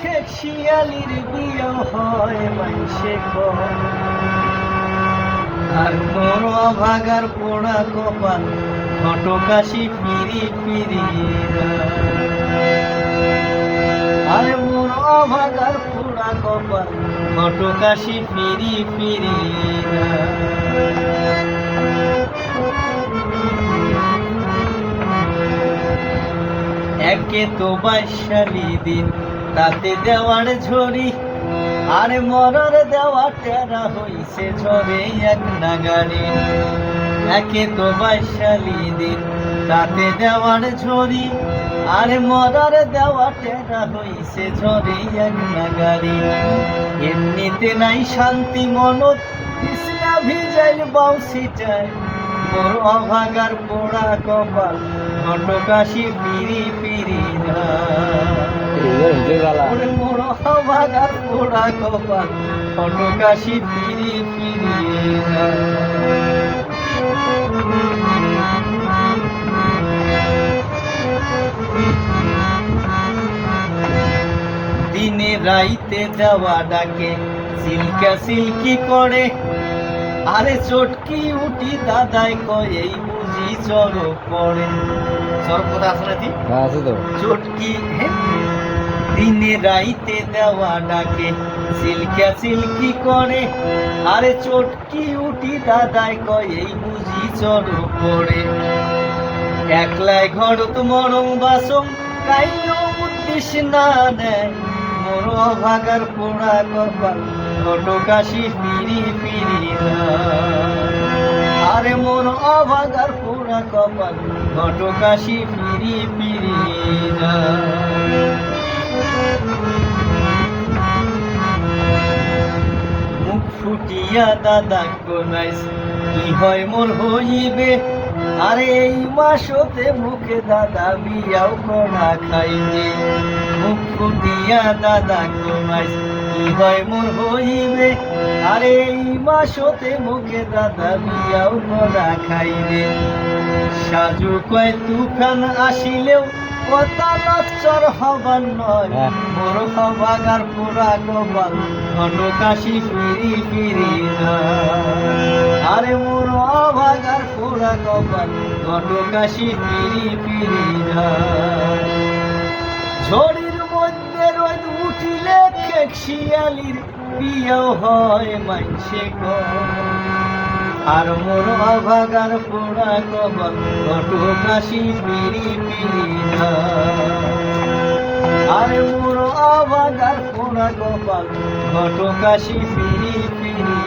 খেক শিয়ালির বিয়ে হয় মাইসে কয় আর মোর অভাগার পোড়া কপাল ঘটকাশি ফিরি ফিরি আরে মোর অভাগার পোড়া কপাল ঘটকাশি ফিরি ফিরি একে তো বাইশালি দিন তাতে দেওয়ার ঝরি আরে মরার দেওয়া টেরা হইছে ঝরে এক নাগারে একে তো বাইশালি দিন তাতে দেওয়ার ঝরি আরে মরার দেওয়া টেরা হইছে ঝরে এক নাগারে এমনিতে নাই শান্তি মনত ইসলা ভিজাইল বাউসিটায় মোর অভাগার পোড়া কপাল ঘটকাশি ফিরি ফিরি মোর অভাগার পোড়া কপাল ঘটকাশি ফিরি ফিরি দিনে রাইতে দেওয়া ডাকে সিলকা সিলকি করে আরে চটকি উঠি দাদাই কয় এই বুঝি চর পড়ে চর কথা আছে নাকি আছে তো চটকি দিনে রাইতে দেওয়া ডাকে সিলকা সিলকি করে আরে চটকি উঠি দাদাই কয় এই বুঝি চর পড়ে একলাই ঘরত মরম বাসম কাইনো উদ্দেশ্য না নেয় মোর অভাগার পোড়া কপাল ঘটকাশি ফিরি ফিরি আরে মোর অভাগার পোড়া কপাল ঘটকাশি ফিরি ফিরি মুখ ফুটিয়া দাদা কোনাইস কি হয় মোর হইবে আরে এই মাসতে মুখে দাদা বিয়াও করা খাইবে মুখ ফুটিয়া দাদা কোনাইস কি হয় মোর হইবে আরে এই মাসতে মুখে দাদা বিয়াও করা খাইবে সাজু কয় তুফান আসিলেও কথা লচ্চর হবার নয় মোর হবাগার পোড়া কপাল ঘটকাশি ফিরি ফিরি আরে মোর অভাগার পোড়া কপাল ঘটকাশি ফিরি ফিরি ঝড়ির মধ্যে রোদ উঠিলে খেক শিয়ালির বিয়েও হয় মাইসে আর মোর অভাগার পোড়া কপাল ঘটকাশি ফিরি ফিরি আরে মোর অভাগার পোড়া কপাল ঘটকাশি ফিরি ফিরি